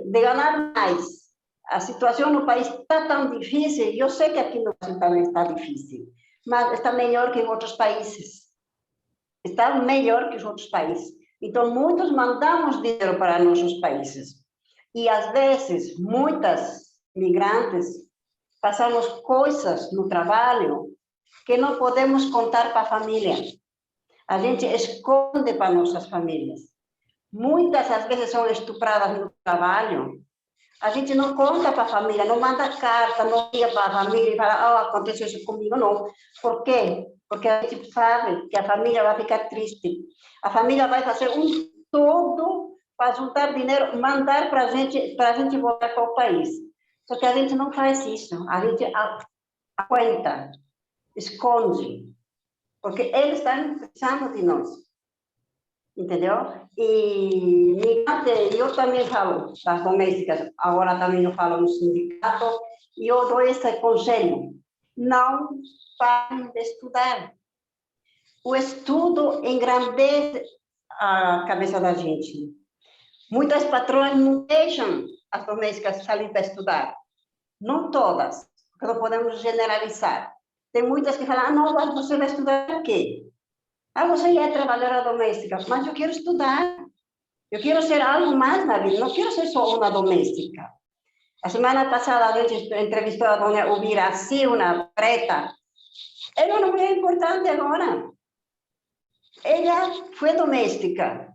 ganhar mais. A situação no país está tão difícil, eu sei que aqui no Brasil também está difícil, mas está melhor que em outros países. Está melhor que os outros países. Então, muitos mandamos dinheiro para nossos países. E, às vezes, muitas migrantes passamos coisas no trabalho que não podemos contar para a família. A gente esconde para nossas famílias. Muitas, às vezes, são estupradas no trabalho. A gente não conta para a família, não manda carta, não liga para a família e fala, aconteceu isso comigo, não. Por quê? Porque a gente sabe que a família vai ficar triste. A família vai fazer todo para juntar dinheiro, mandar para a gente voltar para o país. Só que a gente não faz isso. A gente aguenta, esconde, porque eles estão precisando de nós. Entendeu? E migrante, eu também falo das domésticas, agora também eu falo no sindicato, e eu dou esse conselho: não parem de estudar. O estudo engrandece a cabeça da gente. Muitas patroas não deixam as domésticas sair para estudar. Não todas, porque não podemos generalizar. Tem muitas que falam, não, você vai estudar o quê? Você é trabalhadora doméstica, mas eu quero estudar. Eu quero ser algo mais na vida, não quero ser só uma doméstica. A semana passada a gente entrevistou a dona Ubiraci, uma preta. Ela não é importante agora. ela foi doméstica.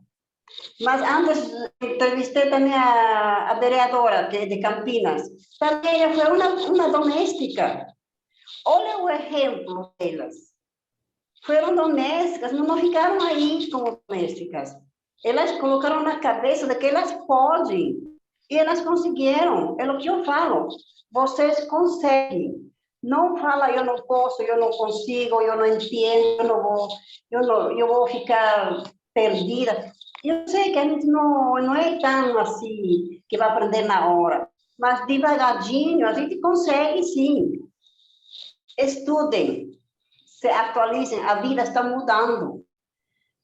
Mas antes entrevistei também a vereadora, que é de Campinas. Também ela foi uma doméstica. Olha o exemplo delas. Foram domésticas, não ficaram aí como domésticas. Elas colocaram na cabeça de que elas podem. E elas conseguiram. É o que eu falo. Vocês conseguem. Não fala, eu não posso, eu não consigo, eu não entendo, eu vou ficar perdida. Eu sei que a gente não é tão assim, que vai aprender na hora. Mas devagarinho a gente consegue, sim. Estudem, se atualizem, a vida está mudando.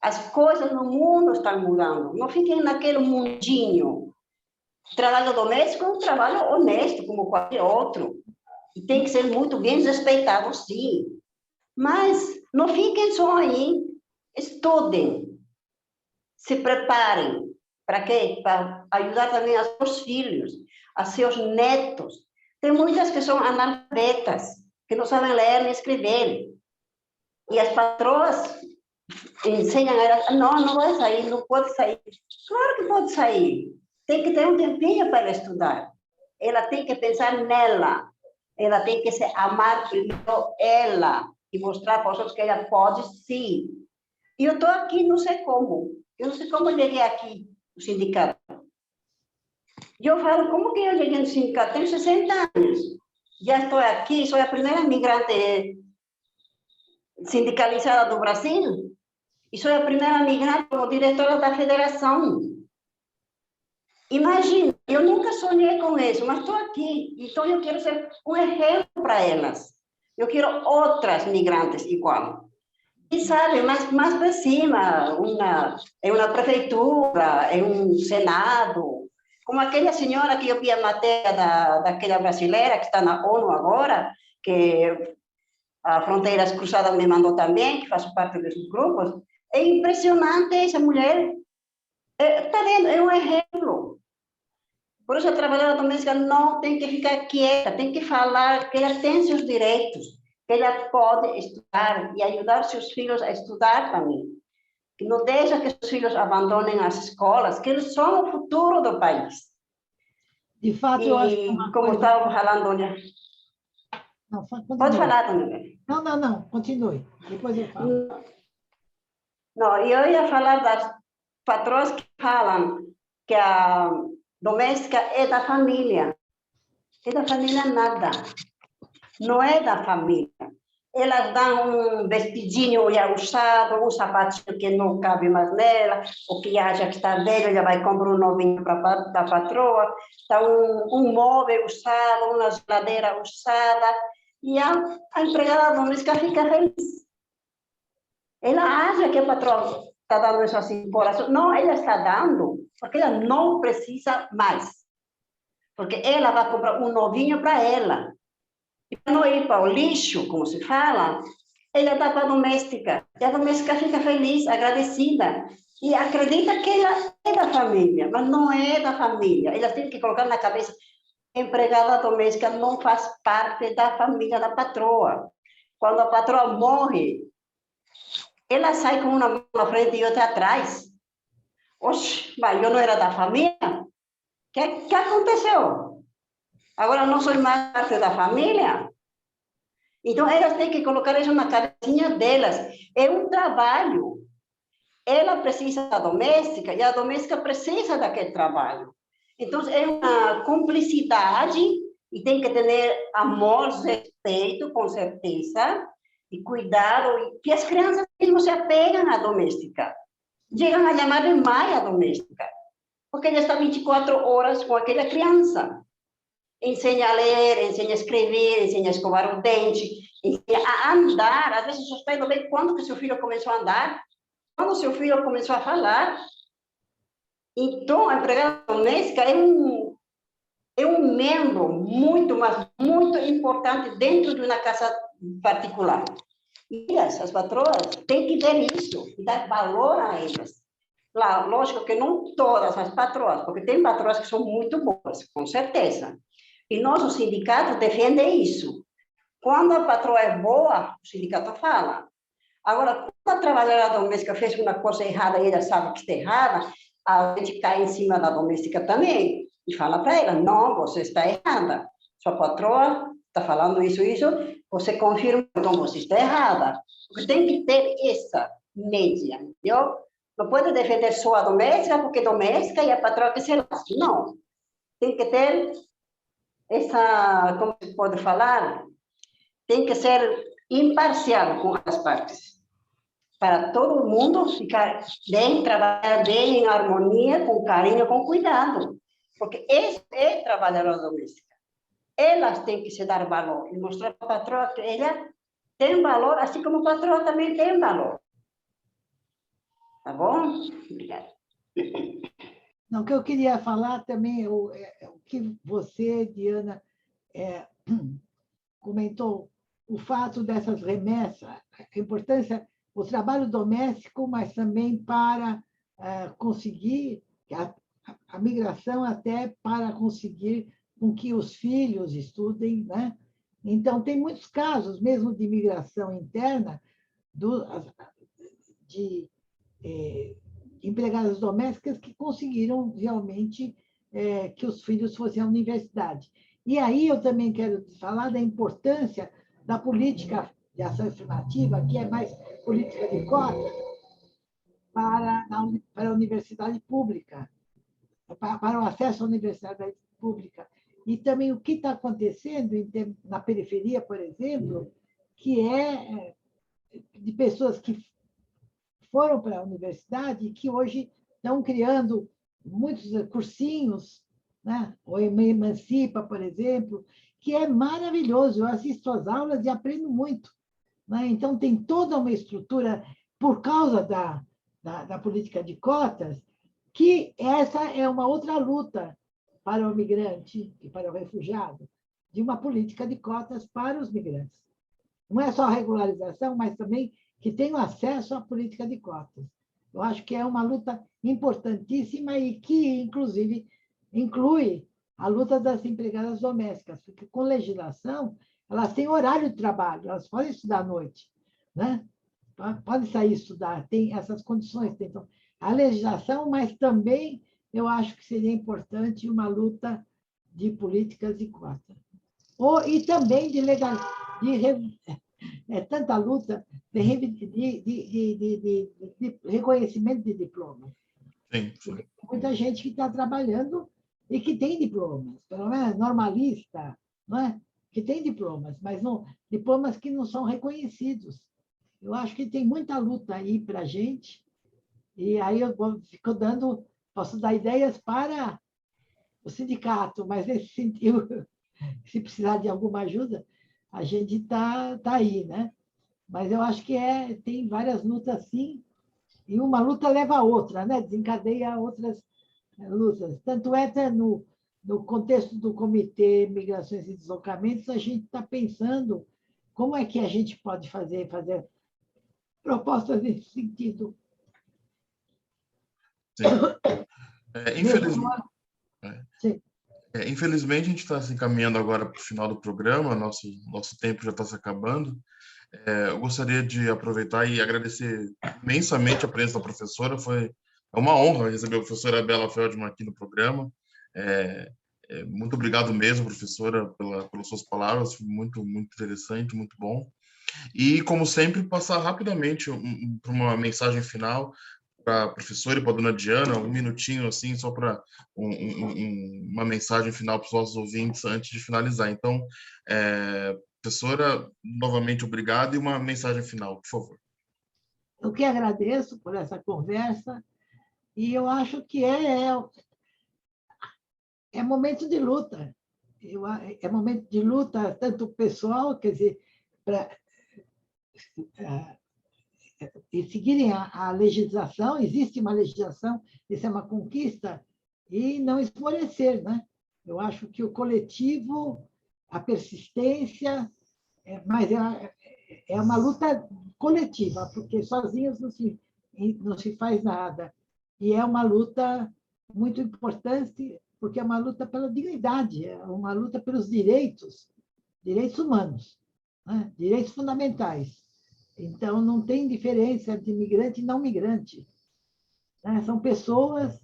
As coisas no mundo estão mudando. Não fiquem naquele mundinho. Trabalho doméstico é um trabalho honesto, como qualquer outro. E tem que ser muito bem respeitado, sim. Mas não fiquem só aí. Estudem. Se preparem. Para quê? Para ajudar também a seus filhos, a seus netos. Tem muitas que são analfabetas, que não sabem ler nem escrever. E as patroas ensinam a elas, não vai sair, não pode sair. Claro que pode sair. Tem que ter um tempinho para estudar. Ela tem que pensar nela. Ela tem que se amar primeiro ela e mostrar para os outros que ela pode, sim. E eu estou aqui, não sei como. Eu não sei como eu cheguei aqui, no sindicato. E eu falo, como que eu cheguei no sindicato? Tenho 60 anos. Já estou aqui, sou a primeira migrante sindicalizada do Brasil. E sou a primeira migrante como diretora da federação. Imagina, eu nunca sonhei com isso, mas estou aqui. Então, eu quero ser um exemplo para elas. Eu quero outras migrantes igual. E sabe, mais para cima, é uma prefeitura, é um senado. Como aquela senhora que eu vi a matéria daquela brasileira que está na ONU agora, que a Fronteiras Cruzadas me mandou também, que faz parte desses grupos. É impressionante essa mulher. Está vendo? É um exemplo. Por isso, a trabalhadora doméstica não tem que ficar quieta, tem que falar que ela tem seus direitos, que ela pode estudar e ajudar seus filhos a estudar também. Que não deixa que seus filhos abandonem as escolas, que eles são o futuro do país. De fato, eu acho que uma como coisa... estava falando, né? Não, pode falar também. Não, continue. Depois eu falo. Não, eu ia falar das patroas que falam que a doméstica é da família. É da família nada. Não é da família. Elas dão um vestidinho já usado, um sapatinho que não cabe mais nela, ou que acha que está velho, já vai comprar um novinho da patroa, dá um móvel usado, uma geladeira usada, e a empregada doméstica fica feliz. Ela acha que a patroa está dando isso assim, coração. Não, ela está dando, porque ela não precisa mais. Porque ela vai comprar um novinho para ela. E para não ir para o lixo, como se fala, ela dá para a doméstica. E a doméstica fica feliz, agradecida. E acredita que ela é da família, mas não é da família. Ela tem que colocar na cabeça, empregada doméstica não faz parte da família da patroa. Quando a patroa morre, ela sai com uma mão na frente e outra atrás. Oxe, mas eu não era da família? O que aconteceu? Agora não sou mais parte da família? Então, elas têm que colocar isso na cabecinha delas. É um trabalho. Ela precisa da doméstica e a doméstica precisa daquele trabalho. Então, é uma cumplicidade e tem que ter amor, respeito, com certeza, e cuidado, que as crianças mesmo se apegam à doméstica. Chegam a chamar de mãe a doméstica, porque ela está 24 horas com aquela criança. Ensina a ler, ensina a escrever, ensina a escovar o dente, ensina a andar. Às vezes, os pais não veem quando que seu filho começou a andar, quando seu filho começou a falar. Então, a empregada doméstica é um membro muito, mas muito importante dentro de uma casa particular. E as patroas têm que ver isso e dar valor a elas. Claro, lógico que não todas as patroas, porque tem patroas que são muito boas, com certeza. E nosso sindicato defende isso. Quando a patroa é boa, o sindicato fala. Agora, a trabalhadora doméstica fez uma coisa errada e ela sabe que está errada, a gente cai em cima da doméstica também e fala para ela, não, você está errada. Sua patroa está falando isso, você confirma, então você está errada. Porque tem que ter essa média, entendeu? Não pode defender só a doméstica, porque doméstica e a patroa que se lasque. Não. Tem que ter essa, como se pode falar, tem que ser imparcial com as partes. Para todo mundo ficar bem, trabalhar bem em harmonia, com carinho, com cuidado. Porque esse é trabalhadora doméstica. Elas têm que se dar valor e mostrar para a patroa que ela tem valor, assim como a patroa também tem valor. Tá bom? Obrigada. Não, o que eu queria falar também, o que você, Diana, comentou, o fato dessas remessas, a importância, o trabalho doméstico, mas também para conseguir a migração até para conseguir com que os filhos estudem, né? Então, tem muitos casos, mesmo de migração interna, de empregadas domésticas que conseguiram realmente que os filhos fossem à universidade. E aí eu também quero falar da importância da política de ação afirmativa, que é mais política de cota, para a universidade pública, para o acesso à universidade pública. E também o que está acontecendo na periferia, por exemplo, que é de pessoas que foram para a universidade e que hoje estão criando muitos cursinhos, né? O Emancipa, por exemplo, que é maravilhoso. Eu assisto às aulas e aprendo muito, né? Então, tem toda uma estrutura, por causa da política de cotas, que essa é uma outra luta para o migrante e para o refugiado, de uma política de cotas para os migrantes. Não é só a regularização, mas também que tenham acesso à política de cotas. Eu acho que é uma luta importantíssima e que, inclusive, inclui a luta das empregadas domésticas, porque com legislação elas têm horário de trabalho, elas podem estudar à noite, né? Podem sair estudar, tem essas condições. Então, a legislação, mas também eu acho que seria importante uma luta de políticas de cotas. E também de legal, tanta luta de reconhecimento de diplomas. Sim. Tem muita gente que está trabalhando e que tem diplomas, pelo menos normalista, não é? Que tem diplomas, mas não, diplomas que não são reconhecidos. Eu acho que tem muita luta aí para a gente, e aí eu posso dar ideias para o sindicato, mas nesse sentido, se precisar de alguma ajuda, a gente está aí, né? Mas eu acho que tem várias lutas, sim, e uma luta leva a outra, né? Desencadeia outras lutas. Tanto é que no contexto do Comitê Migrações e Deslocamentos, a gente está pensando como é que a gente pode fazer propostas nesse sentido. Sim. Infelizmente, Sim. infelizmente, a gente está se encaminhando agora para o final do programa, nosso tempo já está se acabando. Eu gostaria de aproveitar e agradecer imensamente a presença da professora. É uma honra receber a professora Bela Feldman aqui no programa. Muito obrigado mesmo, professora, pelas suas palavras. Muito, muito interessante, muito bom. E, como sempre, passar rapidamente para uma mensagem final para a professora e para a dona Diana, um minutinho, assim, só para uma mensagem final para os nossos ouvintes antes de finalizar. Então, professora, novamente, obrigado e uma mensagem final, por favor. Eu que agradeço por essa conversa e eu acho que é momento de luta. É momento de luta, tanto pessoal, quer dizer, e seguirem a legislação, existe uma legislação, isso é uma conquista, e não esmorecer, né? Eu acho que o coletivo, a persistência, mas é uma luta coletiva, porque sozinhos não se faz nada. E é uma luta muito importante, porque é uma luta pela dignidade, é uma luta pelos direitos humanos, né? Direitos fundamentais. Então, não tem diferença de migrante e não migrante. Né? São pessoas,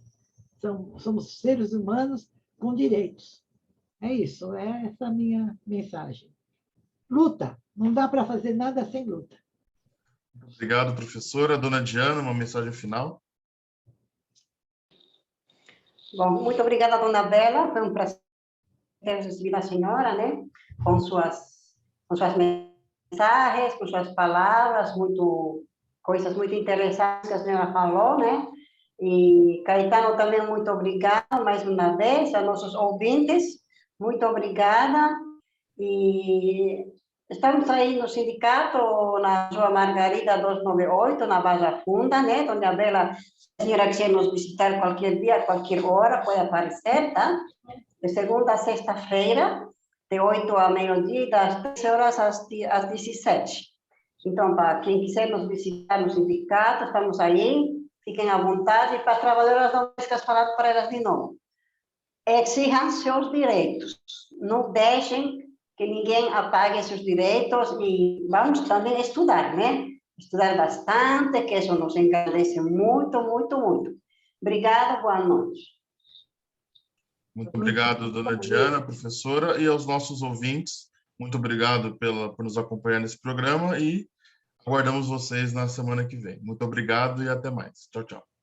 somos seres humanos com direitos. É isso, é essa a minha mensagem. Luta, não dá para fazer nada sem luta. Obrigado, professora. Dona Diana, uma mensagem final? Bom, muito obrigada, dona Bela. Foi um prazer receber a senhora, né? Com suas mensagens, com suas palavras, coisas muito interessantes que a senhora falou, né? E Caetano também, muito obrigado mais uma vez, a nossos ouvintes, muito obrigada. E estamos aí no sindicato, na Rua Margarida 298, na Barra Funda, né? Dona Bela, a senhora quiser nos visitar qualquer dia, qualquer hora, pode aparecer, tá? De segunda a sexta-feira, de 8 a meio-dia, das 13 horas às 17. Então, para quem quiser nos visitar no sindicato, estamos aí, fiquem à vontade. E para as trabalhadoras domésticas, falar para elas de novo. Exijam seus direitos, não deixem que ninguém apague seus direitos e vamos também estudar, né? Estudar bastante, que isso nos engrandece muito, muito, muito. Obrigada, boa noite. Muito obrigado, dona Diana, professora, e aos nossos ouvintes. Muito obrigado por nos acompanhar nesse programa e aguardamos vocês na semana que vem. Muito obrigado e até mais. Tchau, tchau.